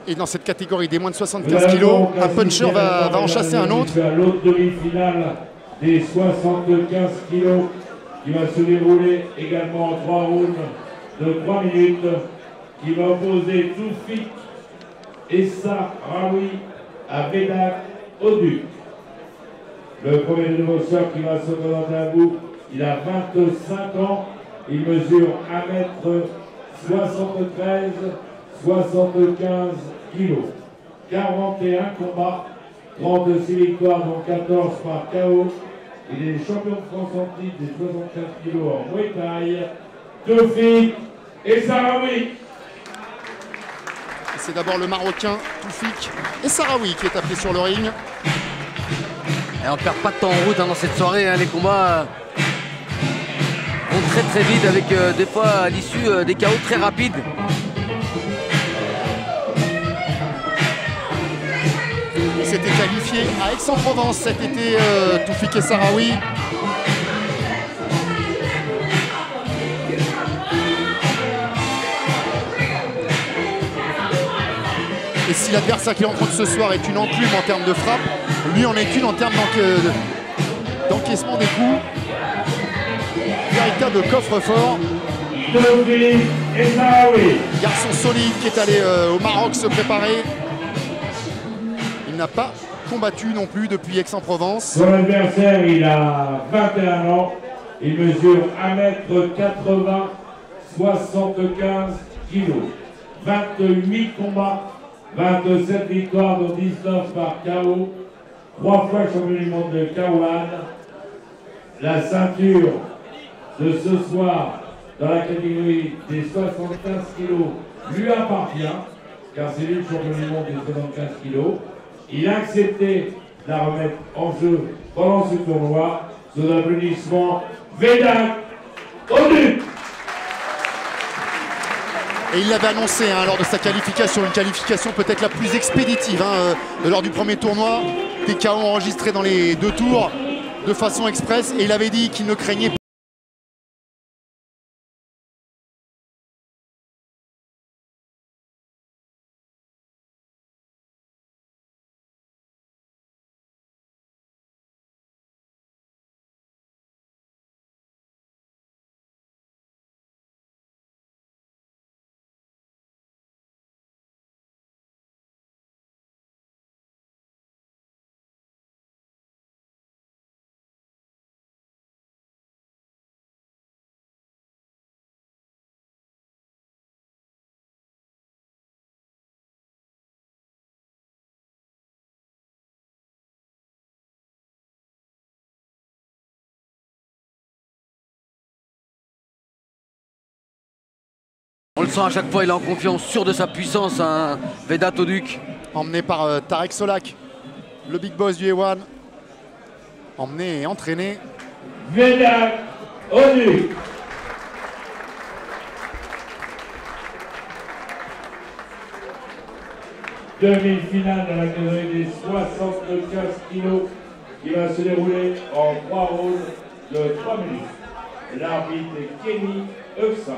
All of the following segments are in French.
Et dans cette catégorie des moins de 75 kg, un puncher va en chasser un autre. L'autre demi-finale des 75 kg qui va se dérouler également en 3 rounds de 3 minutes, qui va opposer Toufik Essaroui à Vedat Oduc. Le premier boxeur qui va se présenter à vous, il a 25 ans, il mesure 1m73, 75 kg. 41 combats, 36 victoires, dont 14 par KO. Il est champion de France en titre des 75 kg en Muay Thai. Toufik Essaroui. C'est d'abord le Marocain Toufik Essaroui qui est appelé sur le ring. Et on ne perd pas de temps en route dans cette soirée, les combats vont très vite avec des fois à l'issue des KO très rapides. Il s'était qualifié à Aix-en-Provence cet été, Toufik Essaroui. Et si l'adversaire qui rencontre ce soir est une enclume en termes de frappe, lui en est une en termes d'encaissement des coups. Véritable coffre-fort. Garçon solide qui est allé au Maroc se préparer. Il n'a pas combattu non plus depuis Aix-en-Provence. Son adversaire, il a 21 ans. Il mesure 1m80, 75 kg. 28 combats. 27 victoires, dont 19 par KO, 3 fois champion du monde de K1. La ceinture de ce soir dans la catégorie des 75 kg lui appartient, car c'est lui le champion du monde des 75 kg. Il a accepté de la remettre en jeu pendant ce tournoi, sous applaudissements, Vedat Oduc. Et il l'avait annoncé lors de sa qualification, une qualification peut-être la plus expéditive lors du premier tournoi. Des KO enregistrés dans les 2 tours de façon express. Et il avait dit qu'il ne craignait pas. On le sent à chaque fois, il est en confiance, sûr de sa puissance, Vedat Oduc. Emmené par Tarek Solak, le big boss du A1. Emmené et entraîné. Vedat Oduc. Demi-finale dans la catégorie des 75 kg qui va se dérouler en 3 rounds de 3 minutes. L'arbitre est Kenny Eufsa.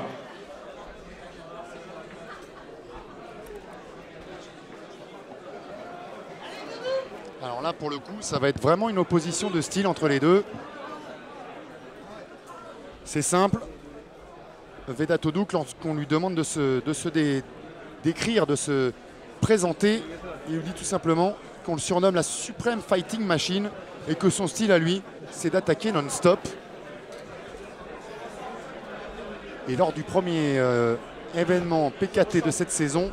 Alors là, pour le coup, ça va être vraiment une opposition de style entre les deux. C'est simple. Vedat Oduc, lorsqu'on lui demande de se décrire, de se présenter, il lui dit tout simplement qu'on le surnomme la suprême fighting machine et que son style à lui, c'est d'attaquer non-stop. Et lors du premier événement PKT de cette saison,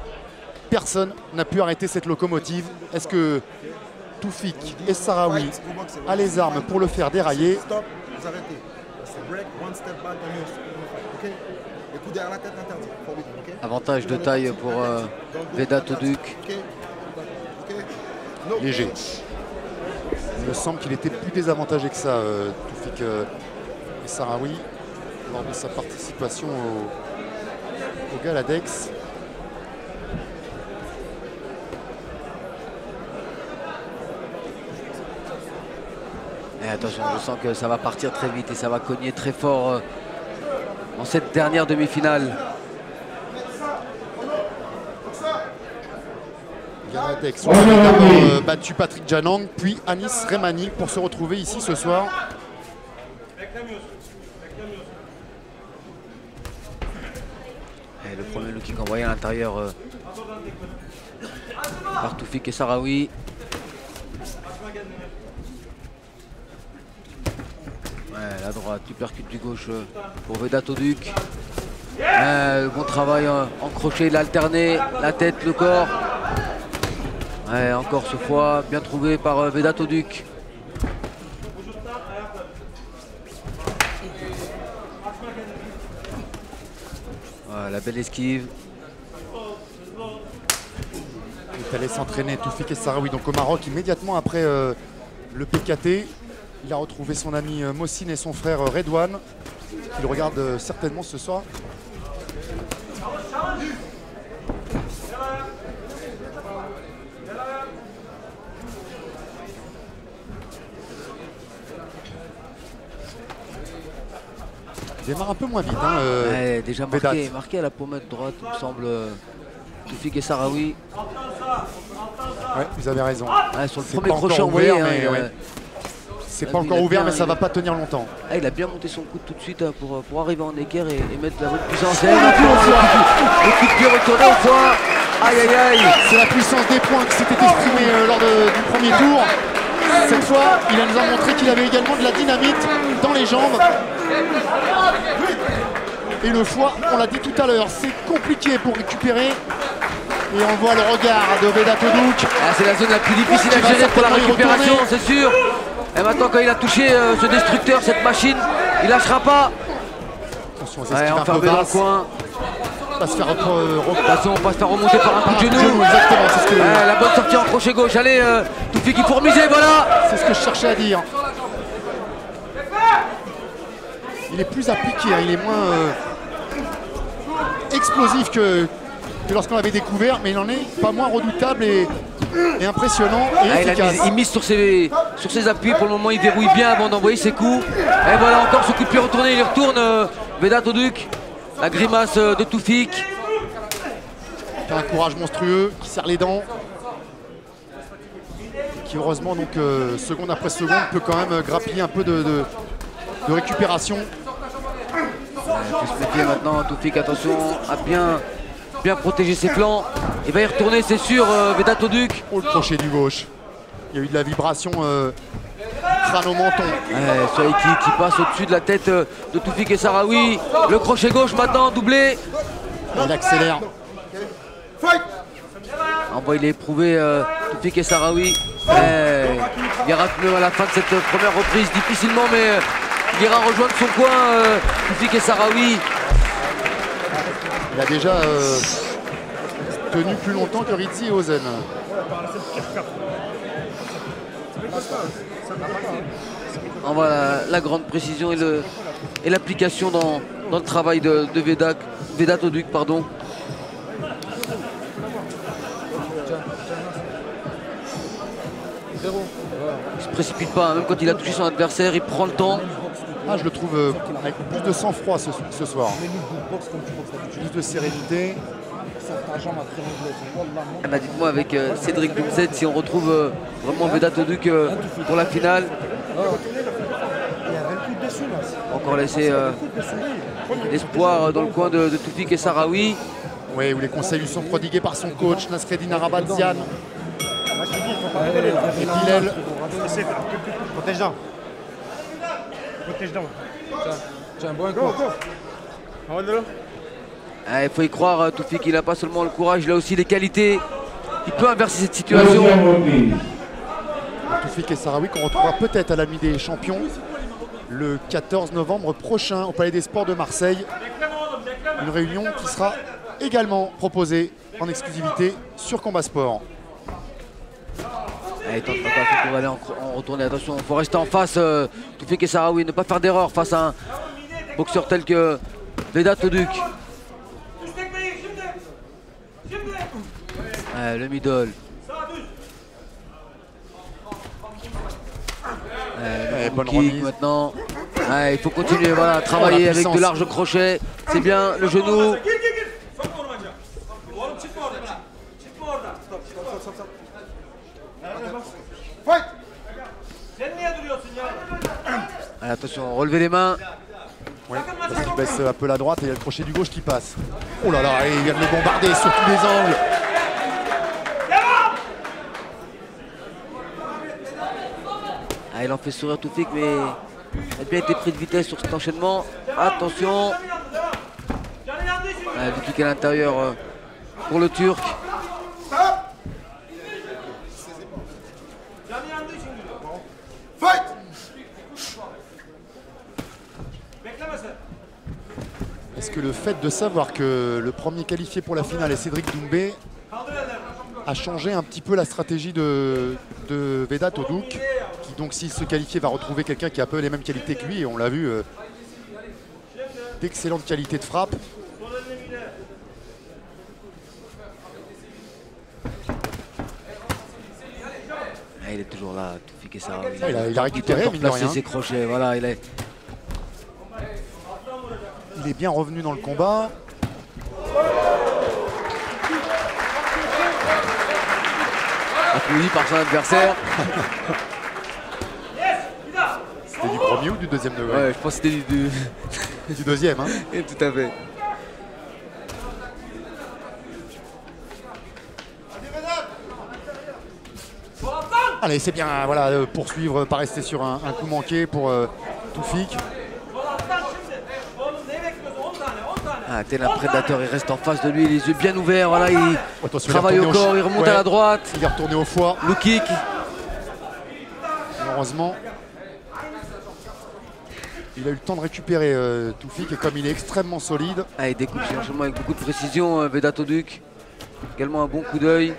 personne n'a pu arrêter cette locomotive. Est-ce que Toufik Essaroui a les armes pour le faire dérailler? Stop, vous arrêtez. C'est break, one step back, ok? Les coups derrière la tête interdits. Okay? Avantage de taille pour Vedat Oduc. Léger. Il me semble qu'il était plus désavantagé que ça, Toufik Essaroui, lors de sa participation au Galadex. Et attention, je sens que ça va partir très vite et ça va cogner très fort en cette dernière demi-finale. Garatek a d'abord battu Patrick Janang, puis Anis Remani pour se retrouver ici ce soir. Et le premier low kick envoyé à l'intérieur par Toufik et Sahraoui. Ouais, la droite, du percute du gauche pour Vedat Oduq. Bon travail en crochet, il a alterné la tête, le corps. Ouais, encore ce fois, bien trouvé par Vedat Oduq. La belle esquive. Il est allé s'entraîner Toufik et Sahraoui donc au Maroc immédiatement après le PKT. Il a retrouvé son ami Mossine et son frère Redouane. Il regarde certainement ce soir. Il démarre un peu moins vite. Ouais, déjà marqué à la pommette droite, il me semble, Toufik et Sahraoui. Ouais, vous avez raison. Ouais, sur le premier crochet envoyé. C'est pas encore ouvert, mais ça va pas tenir longtemps. Il a bien monté son coude tout de suite pour arriver en équerre et mettre la bonne puissance. Le coup de pied retourné au foie. Aïe aïe aïe. C'est la puissance des points qui s'était exprimée lors du premier tour. Cette fois, il nous a montré qu'il avait également de la dynamite dans les jambes. Et le foie, on l'a dit tout à l'heure, c'est compliqué pour récupérer. Et on voit le regard de Vedat Oduq. C'est la zone la plus difficile à gérer pour la récupération, c'est sûr. Et maintenant, quand il a touché ce destructeur, cette machine, il lâchera pas. Attention, c'est enfermé dans le coin. On va se faire on va se faire remonter par un coup de genou. Exactement, c'est ce que... La bonne sortie en crochet gauche. Allez, Toufik il faut remiser, voilà. C'est ce que je cherchais à dire. Il est plus appliqué, il est moins explosif que lorsqu'on l'avait découvert, mais il en est pas moins redoutable et impressionnant et efficace. Il mise sur ses appuis, pour le moment il verrouille bien avant d'envoyer ses coups. Et voilà encore ce coup de pied retourné, il retourne Vedat Oduq. La grimace de Toufik. Un courage monstrueux qui serre les dents. Qui heureusement donc seconde après seconde peut quand même grappiller un peu de récupération. Il faut se méfier maintenant, Toufik, attention à bien protéger ses flancs. Il va y retourner, c'est sûr, Vedat Oduq. Oh, le crochet du gauche. Il y a eu de la vibration crâno-menton. Celui qui passe au-dessus de la tête de Toufik et Sahraoui. Le crochet gauche maintenant, doublé. Il accélère. Il est éprouvé, Toufik et Sahraoui. Il rate à la fin de cette première reprise, difficilement, mais il ira rejoindre son coin, Toufik et Sahraoui. Il a déjà tenu plus longtemps que Rizzi et Ozen. Voilà la grande précision et l'application dans le travail de Vedat Oduq, pardon. Il se précipite pas, même quand il a touché son adversaire, il prend le temps. Je le trouve avec plus de sang-froid ce soir. Plus de sérénité. Dites-moi avec Cédric Doumzet si on retrouve vraiment Vedat Oduq pour la finale. Encore laisser l'espoir dans le coin de Toufik et Sahraoui. Oui, où les conseils lui sont prodigués par son coach Nasreddin Arabadzian. Et Bilal. Protège d'un. Protège d'un. Tiens, bon coup. Il faut y croire, Toufik, il n'a pas seulement le courage, il a aussi les qualités. Il peut inverser cette situation. Toufik et Sahraoui qu'on retrouvera peut-être à la nuit des champions le 14 novembre prochain au Palais des Sports de Marseille. Une réunion qui sera également proposée en exclusivité sur Combat Sport. Il tente pas pour aller en retourner. Attention, il faut rester en face. Toufik et Sahraoui, ne pas faire d'erreur face à un boxeur tel que Vedat Oduq. Le middle. Bonne kick remise. maintenant. Il faut continuer, voilà, travailler avec de larges crochets. C'est bien, le genou. Allez, attention, relevez les mains. Ouais, parce qu'il baisse un peu la droite et il y a le crochet du gauche qui passe. Oh là là, et il vient de le bombarder sur tous les angles. Ah, il en fait sourire Toufik, mais il a bien été pris de vitesse sur cet enchaînement. Attention. Ah, du kick à l'intérieur pour le Turc. Est-ce que le fait de savoir que le premier qualifié pour la finale est Cédric Doumbé a changé un petit peu la stratégie de Vedat Odouk, qui donc s'il se qualifie va retrouver quelqu'un qui a un peu les mêmes qualités que lui, et on l'a vu, d'excellentes qualités de frappe. Ah, il est toujours là, Toufik Essaraoui. Il a récupéré, mine de rien. Ses crochets, voilà, il est bien revenu dans le combat. Applaudi par son adversaire. C'était du premier ou du deuxième degré? Ouais, je pense que c'était du deuxième. Hein. Et tout à fait. Allez, c'est bien, voilà, poursuivre, pas rester sur un coup manqué pour Toufik. Ah, tel un prédateur, il reste en face de lui, les yeux bien ouverts, voilà, il travaille au corps, il remonte à la droite. Il est retourné au foie. Le kick. Heureusement, il a eu le temps de récupérer Toufik, et comme il est extrêmement solide. Ah, il découpe son enchaînement avec beaucoup de précision, Vedat Odouk. Également un bon coup d'œil.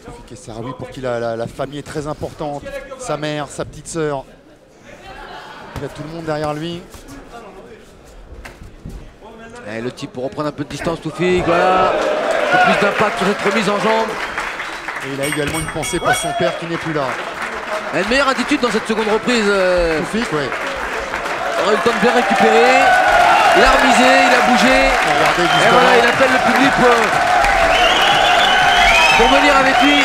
Toufik Essaraoui, pour qui la famille est très importante. Sa mère, sa petite sœur. Il a tout le monde derrière lui. Et le type pour reprendre un peu de distance, Toufik, voilà. Un peu plus d'impact sur cette remise en jambe. Et il a également une pensée pour son père qui n'est plus là. Et une meilleure attitude dans cette seconde reprise. Toufik, ouais. Il aurait eu le temps de bien récupérer. Il a remisé, il a bougé. Et voilà, il appelle le public pour venir avec lui.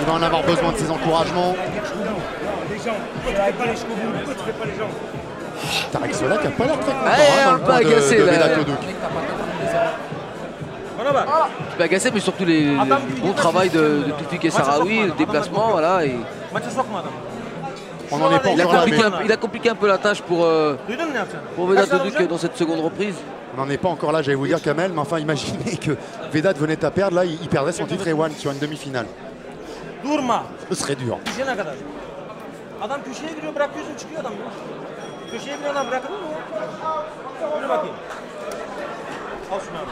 Il va en avoir besoin de ses encouragements. Tarek Solak n'a pas l'air très content un peu agacé de là. Vedat Odouk. Un peu agacé, mais surtout les bons travail de Toufik Essaraoui, le déplacement, voilà. Et... On n'en est pas encore là, mais il a compliqué un peu la tâche pour Vedat Odouk dans cette seconde reprise. on n'en est pas encore là, j'allais vous dire Kamel, mais enfin imaginez que Vedat venait à perdre, là il perdrait son titre Ewan sur une demi-finale. Ce serait dur. Adam köşeye giriyor, bırakıyorsun, çıkıyor adam. Köşeye bir adam bırakır mı? Yürü bakayım. Al şunu abi.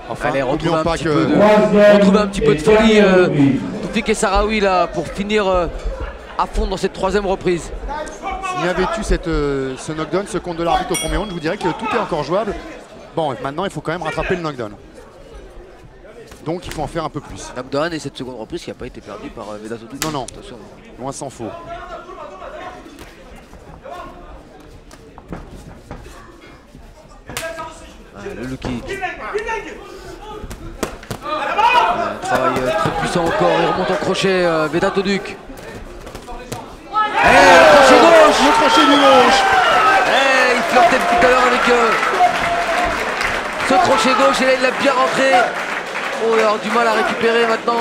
Enfin, allez, retrouve un, pas petit que... retrouve un petit peu de folie Toufik Essaraoui là pour finir à fond dans cette troisième reprise. S'il y avait eu ce knockdown, ce compte de l'arbitre au premier round, je vous dirais que tout est encore jouable. Bon, maintenant il faut quand même rattraper le knockdown. Donc il faut en faire un peu plus. Knockdown et cette seconde reprise qui n'a pas été perdue par Vedat Odouk. Non, non, attention. Loin s'en faut. Le kick. Un travail très puissant encore, il remonte en crochet Vedat Odouk. Le crochet gauche. Le crochet du gauche. Il flirtait tout à l'heure avec ce crochet gauche et là il l'a bien rentré. Oh, il a du mal à récupérer maintenant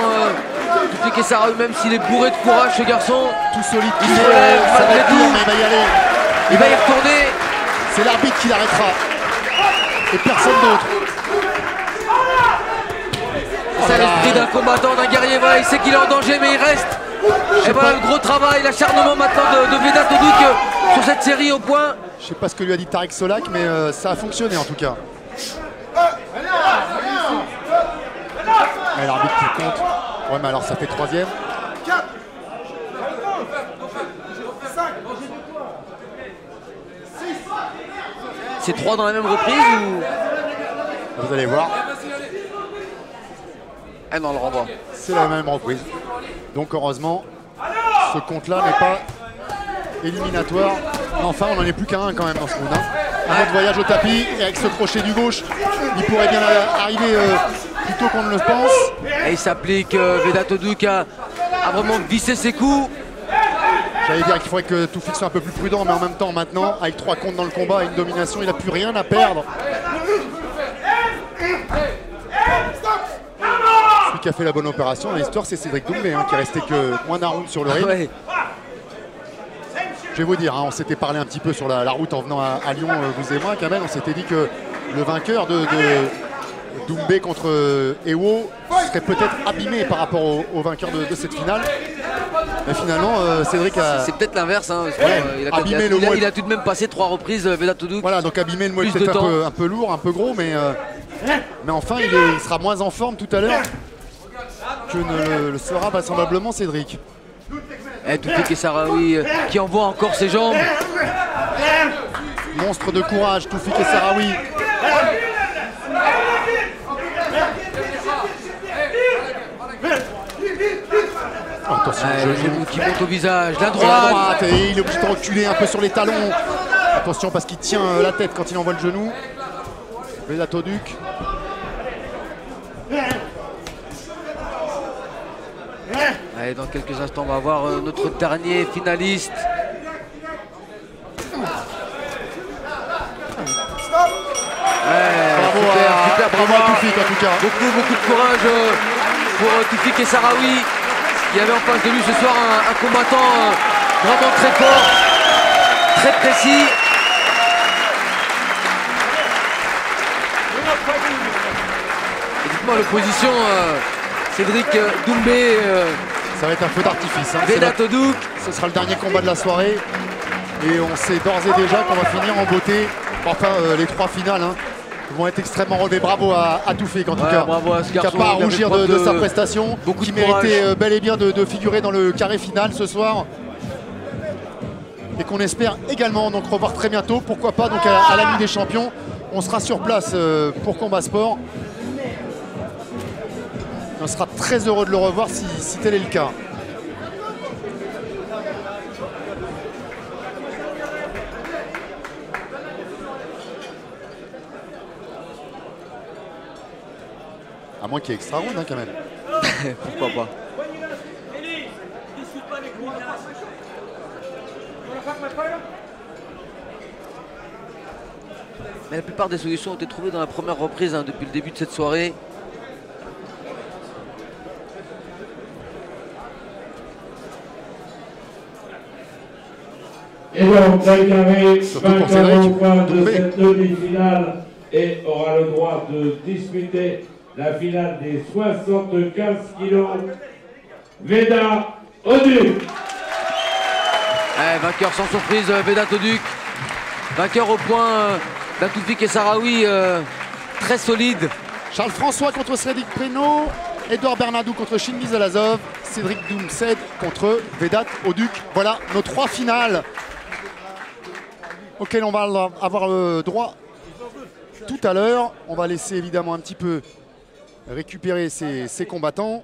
Toufik Essaraoui, même s'il est bourré de courage ce garçon. Tout solide, Il se relève ça va malgré être tout. dur, mais il va y aller. Il va y retourner. C'est l'arbitre qui l'arrêtera. Et personne d'autre. C'est l'esprit d'un combattant, d'un guerrier. Voilà, il sait qu'il est en danger, mais il reste. Et voilà le gros travail, l'acharnement maintenant de Vedat Odouk sur cette série au point. Je ne sais pas ce que lui a dit Tarek Solak, mais ça a fonctionné en tout cas. Et l'arbitre qui compte. Ouais, mais alors ça fait troisième. C'est 3 dans la même reprise ou... Vous allez voir, Ah non, le renvoi. c'est la même reprise. Donc heureusement, ce compte-là n'est pas éliminatoire. Enfin, on n'en est plus qu'à un quand même dans ce round. Un autre voyage au tapis, et avec ce crochet du gauche, il pourrait bien arriver plus tôt qu'on ne le pense. Et il s'applique, Vedat Oduc a vraiment vissé ses coups. J'allais dire qu'il faudrait que Toufik soit un peu plus prudent, mais en même temps, maintenant, avec 3 comptes dans le combat et une domination, il n'a plus rien à perdre. Celui qui a fait la bonne opération dans l'histoire, c'est Cédric Doumbé, qui est resté que moins d'un round sur le ring. Ouais. Je vais vous dire, on s'était parlé un petit peu sur la route en venant à Lyon, vous et moi, Kamel. On s'était dit que le vainqueur de Doumbé contre Ewo serait peut-être abîmé par rapport au vainqueur de cette finale. Mais finalement, Cédric a... C'est peut-être l'inverse. Hein, abîmé, il a tout de même passé 3 reprises, Vedat Oduc. Voilà, donc abîmé, le mot est peut-être un peu lourd, un peu gros, mais enfin, il sera moins en forme tout à l'heure que ne le sera vraisemblablement Cédric. Et Toufik Essaroui qui envoie encore ses jambes. Monstre de courage, Toufik Essaroui. Attention, Le genou qui monte au visage, la droite. Et il est obligé de reculer un peu sur les talons. Attention parce qu'il tient la tête quand il envoie le genou. Vedat Oduc. Allez, dans quelques instants, on va voir notre dernier finaliste. Super, bravo à Toufik en tout cas. Beaucoup de courage pour Toufik Essaroui, qui avait en face de lui ce soir un combattant vraiment très fort, très précis. Et dites-moi l'opposition, Cédric Doumbé. Ça va être un feu d'artifice. Vedat Oduc. Ce sera le dernier combat de la soirée. Et on sait d'ores et déjà qu'on va finir en beauté. Enfin, les 3 finales vont être extrêmement relevées. Bravo à Toufik en tout cas. Bravo à ce Qui n'a garçon, pas à rougir de sa prestation. Beaucoup qui de courage. méritait bel et bien de figurer dans le carré final ce soir. Et qu'on espère également donc revoir très bientôt. Pourquoi pas donc à la Nuit des Champions. On sera sur place pour Combat Sport. On sera très heureux de le revoir si tel est le cas. À moins qu'il y ait extra round quand même. Pourquoi pas. Mais la plupart des solutions ont été trouvées dans la première reprise depuis le début de cette soirée. Et donc, Dalgaré, Surtout pour vainqueur Cédric au point de Doumbé. cette demi-finale et aura le droit de disputer la finale des 75 kilos. Vedat Oduc. Vainqueur sans surprise, Vedat Oduc. Vainqueur au point d'un Toufik Essaroui très solide. Charles François contre Cédric Prénaud. Edouard Bernadou contre Chingiz Alazov. Cédric Doumsed contre Vedat Oduc. Voilà nos 3 finales auxquelles on va avoir le droit tout à l'heure. On va laisser évidemment un petit peu récupérer ces combattants.